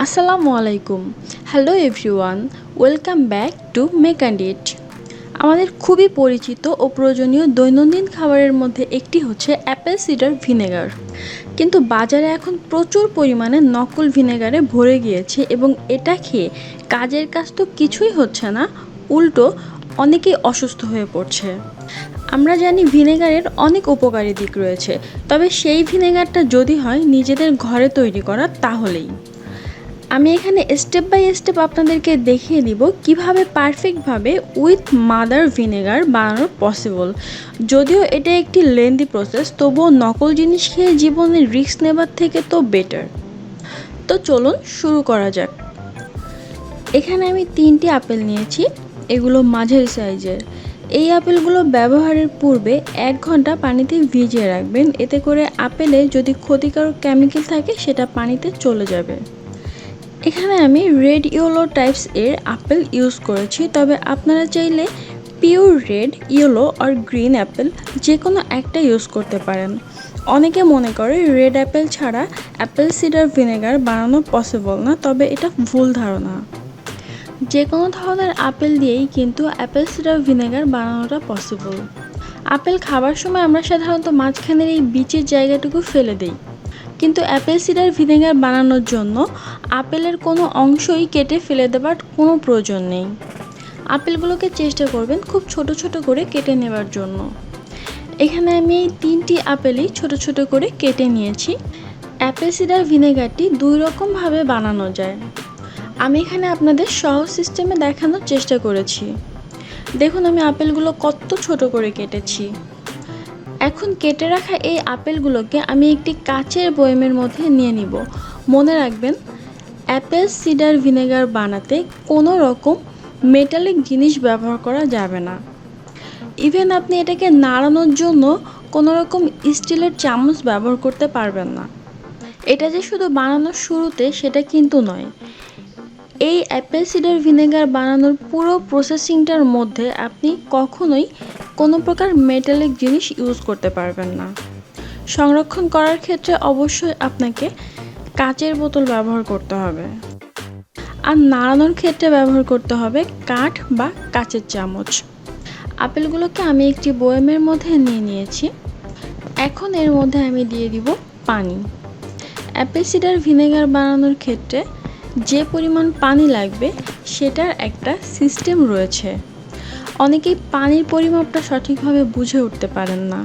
আসসালামু আলাইকুম। Hello everyone, welcome back to make and it. আমাদের খুবই পরিচিত ও প্রয়োজনীয় দৈনন্দিন খাবারের মধ্যে একটি হচ্ছে অ্যাপেল সিডার ভিনেগার। কিন্তু বাজারে এখন প্রচুর পরিমাণে নকল ভিনেগারে ভরে গিয়েছে এবং এটা খেয়ে কাজের কাজ তো কিছুই হচ্ছে না, উল্টো অনেকেই অসুস্থ হয়ে পড়ছে। আমরা জানি ভিনেগারের অনেক উপকারী দিক রয়েছে, তবে সেই ভিনেগারটা যদি হয় নিজেদের ঘরে তৈরি করা তাহলেই। আমি এখানে স্টেপ বাই স্টেপ আপনাদেরকে দেখিয়ে দিব কিভাবে পারফেক্টভাবে উইথ মাদার ভিনেগার বানানো পসিবল। যদিও এটা একটি লেন্দি প্রসেস, তবুও নকল জিনিস খেয়ে জীবনের রিস্ক নেবার থেকে তো বেটার। তো চলুন শুরু করা যাক। এখানে আমি 3টি আপেল নিয়েছি, এগুলো মাঝারি সাইজের। এই আপেলগুলো ব্যবহারের পূর্বে 1 ঘন্টা পানিতে ভিজিয়ে রাখবেন, এতে করে আপেলে যদি ক্ষতিকারক কেমিক্যাল থাকে সেটা পানিতে চলে যাবে। এখানে আমি রেড ইয়েলো টাইপস এর আপেল ইউজ করেছি, তবে আপনারা চাইলে পিওর রেড, ইয়েলো আর গ্রিন অ্যাপেল যে কোনো একটা ইউজ করতে পারেন। অনেকে মনে করে রেড অ্যাপেল ছাড়া অ্যাপেল সিডার ভিনেগার বানানো পসিবল না, তবে এটা ভুল ধারণা। যে কোনো ধরনের আপেল দিয়েই কিন্তু অ্যাপেল সিডার ভিনেগার বানানোটা পসিবল। আপেল খাবার সময় আমরা সাধারণত মাঝখানের এই বীজের জায়গাটুকু ফেলে দিই, কিন্তু অ্যাপেল সিডার ভিনেগার বানানোর জন্য আপেলের কোনো অংশই কেটে ফেলে দেওয়ার কোনো প্রয়োজন নেই। আপেলগুলোকে চেষ্টা করবেন খুব ছোট ছোট করে কেটে নেবার জন্য। এখানে আমি এই 3টি আপেলই ছোট ছোট করে কেটে নিয়েছি। অ্যাপেল সিডার ভিনেগারটি 2 রকমভাবে বানানো যায়। আমি এখানে আপনাদের সহজ সিস্টেমে দেখানোর চেষ্টা করেছি। দেখুন আমি আপেলগুলো কত ছোট করে কেটেছি। এখন কেটে রাখা এই আপেলগুলোকে আমি একটি কাচের বয়মের মধ্যে নিয়ে নিব। মনে রাখবেন, অ্যাপেল সিডার ভিনেগার বানাতে কোনো রকম মেটালিক জিনিস ব্যবহার করা যাবে না। ইভেন আপনি এটাকে নাড়ানোর জন্য কোনো রকম স্টিলের চামচ ব্যবহার করতে পারবেন না। এটা যে শুধু বানানোর শুরুতে সেটা কিন্তু নয়। এই অ্যাপেল সিডার ভিনেগার বানানোর পুরো প্রসেসিংটার মধ্যে আপনি কখনোই কোনো প্রকার মেটালিক জিনিস ইউজ করতে পারবেন না। সংরক্ষণ করার ক্ষেত্রে অবশ্যই আপনাকে কাচের বোতল ব্যবহার করতে হবে, আর নাড়ানোর ক্ষেত্রে ব্যবহার করতে হবে কাঠ বা কাচের চামচ। আপেলগুলোকে আমি একটি বয়মের মধ্যে নিয়ে নিয়েছি। এখন এর মধ্যে আমি দিয়ে দিব পানি। অ্যাপেল সিডার ভিনেগার বানানোর ক্ষেত্রে যে পরিমাণ পানি লাগবে সেটার একটা সিস্টেম রয়েছে। অনেকেই পানির পরিমাপটা সঠিকভাবে বুঝে উঠতে পারেন না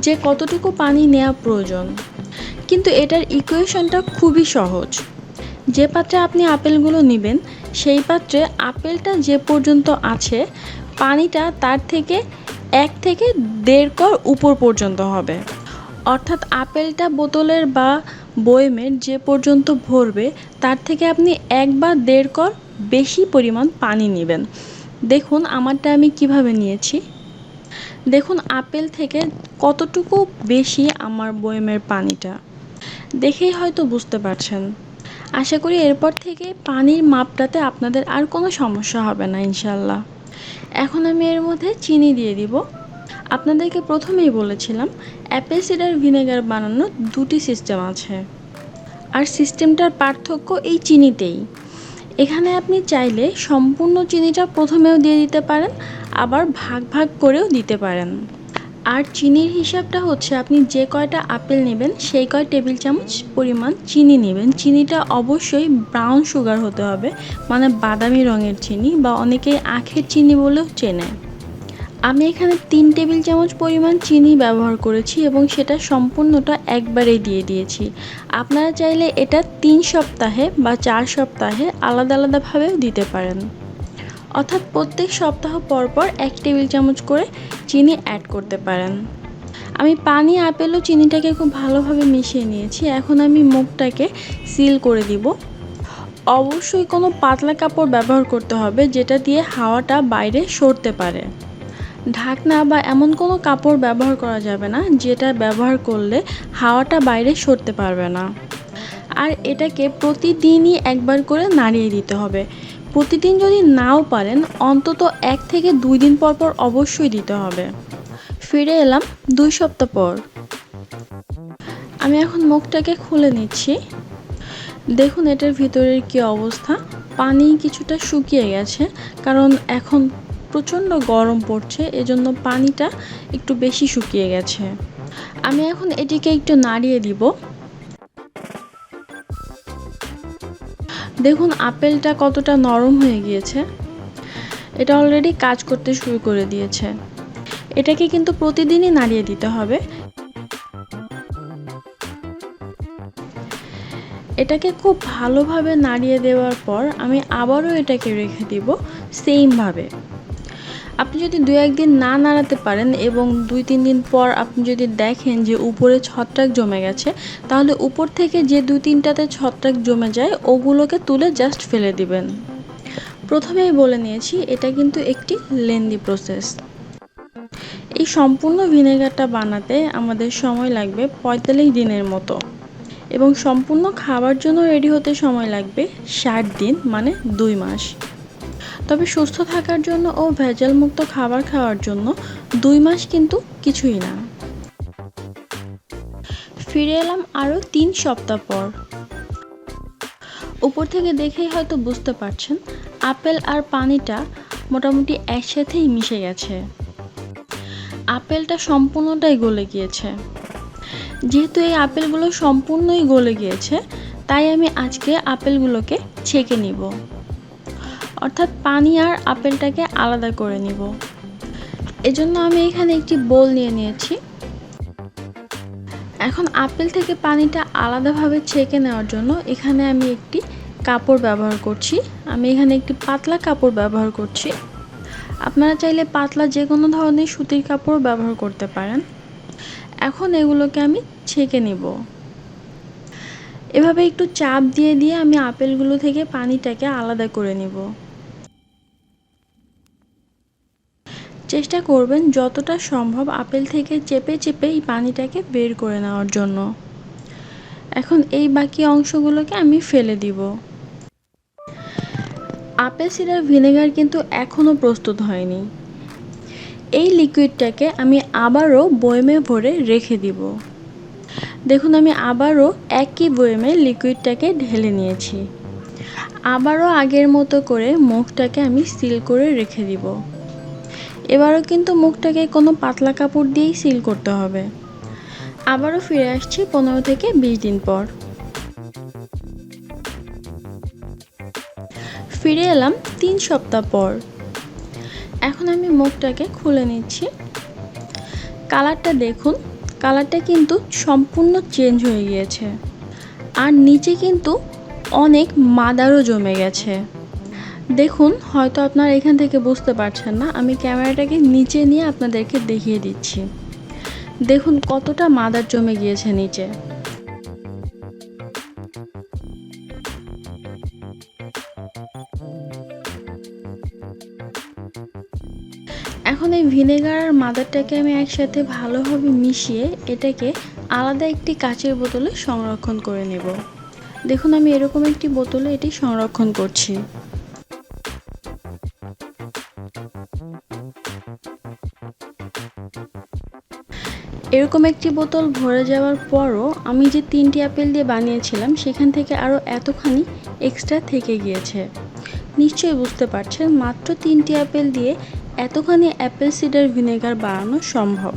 যে কতটুকু পানি নেওয়া প্রয়োজন, কিন্তু এটার ইকুয়েশনটা খুবই সহজ। যে পাত্রে আপনি আপেলগুলো নেবেন সেই পাত্রে আপেলটা যে পর্যন্ত আছে পানিটা তার থেকে 1 থেকে 1.5 কর উপর পর্যন্ত হবে। অর্থাৎ আপেলটা বোতলের বা বয়মের যে পর্যন্ত ভরবে তার থেকে আপনি 1 বা 1.5 কর বেশি পরিমাণ পানি নেবেন। দেখুন আমারটা আমি কিভাবে নিয়েছি। দেখুন আপেল থেকে কতটুকু বেশি আমার বয়মের পানিটা, দেখেই হয়তো বুঝতে পারছেন। আশা করি এরপর থেকে পানির মাপটাতে আপনাদের আর কোনো সমস্যা হবে না ইনশাল্লাহ। এখন আমি এর মধ্যে চিনি দিয়ে দিব। আপনাদেরকে প্রথমেই বলেছিলাম অ্যাপেল সিডার ভিনেগার বানানোর 2টি সিস্টেম আছে, আর সিস্টেমটার পার্থক্য এই চিনিতেই। এখানে আপনি চাইলে সম্পূর্ণ চিনিটা প্রথমেও দিয়ে দিতে পারেন, আবার ভাগ ভাগ করেও দিতে পারেন। আর চিনির হিসাবটা হচ্ছে আপনি যে কয়টা আপেল নেবেন সেই কয় টেবিল চামচ পরিমাণ চিনি নেবেন। চিনিটা অবশ্যই ব্রাউন সুগার হতে হবে, মানে বাদামি রঙের চিনি, বা অনেকেই আখের চিনি বলেও চেনে। আমি এখানে 3 টেবিল চামচ পরিমাণ চিনি ব্যবহার করেছি এবং সেটা সম্পূর্ণটা একবারেই দিয়ে দিয়েছি। আপনারা চাইলে এটা 3 সপ্তাহে বা 4 সপ্তাহে আলাদা আলাদাভাবেও দিতে পারেন। অর্থাৎ প্রত্যেক সপ্তাহ পর পর 1 টেবিল চামচ করে চিনি অ্যাড করতে পারেন। আমি পানি, আপেল ও চিনিটাকে খুব ভালোভাবে মিশিয়ে নিয়েছি। এখন আমি মুখটাকে সিল করে দিব। অবশ্যই কোনো পাতলা কাপড় ব্যবহার করতে হবে যেটা দিয়ে হাওয়াটা বাইরে সরতে পারে। ঢাকনা বা এমন কোনো কাপড় ব্যবহার করা যাবে না যেটা ব্যবহার করলে হাওয়াটা বাইরে সরতে পারবে না। আর এটাকে প্রতিদিনই একবার করে নাড়িয়ে দিতে হবে। প্রতিদিন যদি নাও পারেন অন্তত 1 থেকে 2 দিন পর পর অবশ্যই দিতে হবে। ফিরে এলাম 2 সপ্তাহ পর। আমি এখন মুখটাকে খুলে নিচ্ছি। দেখুন এটার ভিতরের কি অবস্থা, পানি কিছুটা শুকিয়ে গেছে, কারণ এখন প্রচণ্ড গরম পড়ছে, এজন্য পানিটা একটু বেশি শুকিয়ে গেছে। আমি এখন এটিকে একটু নাড়িয়ে দিব। দেখুন আপেলটা কতটা নরম হয়ে গিয়েছে, এটা অলরেডি কাজ করতে শুরু করে দিয়েছে। এটাকে কিন্তু প্রতিদিনই নাড়িয়ে দিতে হবে। এটাকে খুব ভালোভাবে নাড়িয়ে দেওয়ার পর আমি আবারও এটাকে রেখে দিব সেমভাবে। আপনি যদি 2-1 দিন না নাড়াতে পারেন এবং 2-3 দিন পর আপনি যদি দেখেন যে উপরে ছত্রাক জমে গেছে, তাহলে উপর থেকে যে 2-3টাতে ছত্রাক জমে যায় ওগুলোকে তুলে জাস্ট ফেলে দিবেন। প্রথমেই বলে নিয়েছি এটা কিন্তু একটি লেন্দি প্রসেস। এই সম্পূর্ণ ভিনেগারটা বানাতে আমাদের সময় লাগবে 45 দিনের মতো, এবং সম্পূর্ণ খাবার জন্য রেডি হতে সময় লাগবে 60 দিন, মানে 2 মাস। তবে সুস্থ থাকার জন্য ও ভেজালমুক্ত খাবার খাওয়ার জন্য 2 মাস কিন্তু কিছুই না। ফিরে এলাম আরও 3 সপ্তাহ পর। উপর থেকে দেখেই হয়তো বুঝতে পারছেন আপেল আর পানিটা মোটামুটি একসাথেই মিশে গেছে। আপেলটা সম্পূর্ণটাই গলে গিয়েছে। যেহেতু এই আপেলগুলো সম্পূর্ণই গলে গিয়েছে, তাই আমি আজকে আপেলগুলোকে ছেঁকে নিব, অর্থাৎ পানি আর আপেলটাকে আলাদা করে নিব। এজন্য আমি এখানে একটি বোল নিয়ে নিয়েছি। এখন আপেল থেকে পানিটা আলাদাভাবে ছেঁকে নেওয়ার জন্য এখানে আমি একটি কাপড় ব্যবহার করছি। আমি এখানে একটি পাতলা কাপড় ব্যবহার করছি। আপনারা চাইলে পাতলা যে কোনো ধরনের সুতির কাপড় ব্যবহার করতে পারেন। এখন এগুলোকে আমি ছেঁকে নিব। এভাবে একটু চাপ দিয়ে দিয়ে আমি আপেলগুলো থেকে পানিটাকে আলাদা করে নিব। চেষ্টা করবেন যতটা সম্ভব আপেল থেকে চেপে চেপে এই পানিটাকে বের করে নেওয়ার জন্য। এখন এই বাকি অংশগুলোকে আমি ফেলে দিব। আপেল সিডার ভিনেগার কিন্তু এখনও প্রস্তুত হয়নি। এই লিকুইডটাকে আমি আবারও বয়মে ভরে রেখে দিব। দেখুন আমি আবারও একই বয়মে লিকুইডটাকে ঢেলে নিয়েছি। আবারও আগের মতো করে মুখটাকে আমি সিল করে রেখে দিব। এবারও কিন্তু মুখটাকে কোনো পাতলা কাপড় দিয়েই সিল করতে হবে। আবারও ফিরে আসছি 15 থেকে 20 দিন পর। ফিরে এলাম 3 সপ্তাহ পর। এখন আমি মুখটাকে খুলে নিচ্ছি। কালারটা দেখুন, কালারটা কিন্তু সম্পূর্ণ চেঞ্জ হয়ে গিয়েছে, আর নিচে কিন্তু অনেক মাদারও জমে গেছে। দেখুন হয়তো আপনারা এখান থেকে বুঝতে পারছেন না, আমি ক্যামেরাটাকে নিচে নিয়ে আপনাদেরকে দেখিয়ে দিচ্ছি। দেখুন কতটা মাদার জমে গিয়েছে নিচে। এখন এই ভিনেগার আর মাদারটাকে আমি একসাথে ভালোভাবে মিশিয়ে এটাকে আলাদা একটি কাচের বোতলে সংরক্ষণ করে নেব। দেখুন আমি এরকম একটি বোতলে এটি সংরক্ষণ করছি। এরকম একটি বোতল ভরে যাওয়ার পরও আমি যে 3টি আপেল দিয়ে বানিয়েছিলাম সেখান থেকে আরও এতখানি এক্সট্রা থেকে গিয়েছে। নিশ্চয়ই বুঝতে পারছেন মাত্র 3টি আপেল দিয়ে এতখানি অ্যাপেল সিডার ভিনেগার বানানো সম্ভব।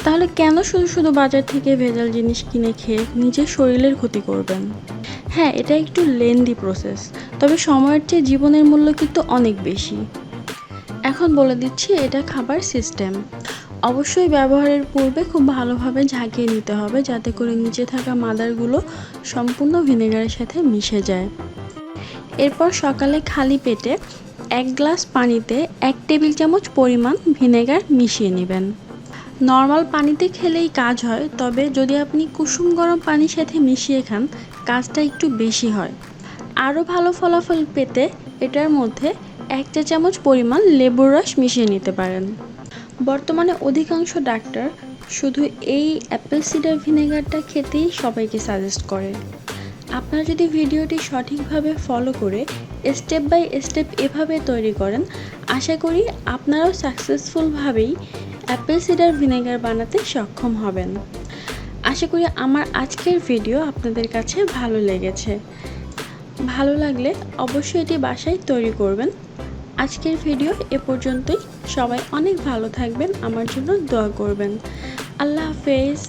তাহলে কেন শুধু শুধু বাজার থেকে ভেজাল জিনিস কিনে খেয়ে নিজের শরীরের ক্ষতি করবেন? হ্যাঁ, এটা একটু লেন্দি প্রসেস, তবে সময়ের চেয়ে জীবনের মূল্য কিন্তু অনেক বেশি। এখন বলে দিচ্ছি এটা খাবার সিস্টেম। অবশ্যই ব্যবহারের পূর্বে খুব ভালোভাবে ঝাঁকিয়ে নিতে হবে, যাতে করে নিচে থাকা মাদারগুলো সম্পূর্ণ ভিনেগারের সাথে মিশে যায়। এরপর সকালে খালি পেটে 1 গ্লাস পানিতে 1 টেবিল চামচ পরিমাণ ভিনেগার মিশিয়ে নেবেন। নর্মাল পানিতে খেলেই কাজ হয়, তবে যদি আপনি কুসুম গরম পানির সাথে মিশিয়ে খান কাজটা একটু বেশি হয়। আরও ভালো ফলাফল পেতে এটার মধ্যে 1 চা চামচ পরিমাণ লেবুর রস মিশিয়ে নিতে পারেন। বর্তমানে অধিকাংশ ডাক্তার শুধু এই অ্যাপেল সিডার ভিনেগারটা খেতেই সবাইকে সাজেস্ট করে। আপনারা যদি ভিডিওটি সঠিকভাবে ফলো করে স্টেপ বাই স্টেপ এভাবে তৈরি করেন, আশা করি আপনারাও সাকসেসফুলভাবেই অ্যাপেল সিডার ভিনেগার বানাতে সক্ষম হবেন। আশা করি আমার আজকের ভিডিও আপনাদের কাছে ভালো লেগেছে। ভালো লাগলে অবশ্যই এটি বাসায় তৈরি করবেন। আজকের ভিডিও এ পর্যন্তই। সবাই অনেক ভালো থাকবেন, আমার জন্য দোয়া করবেন। আল্লাহ হাফেজ।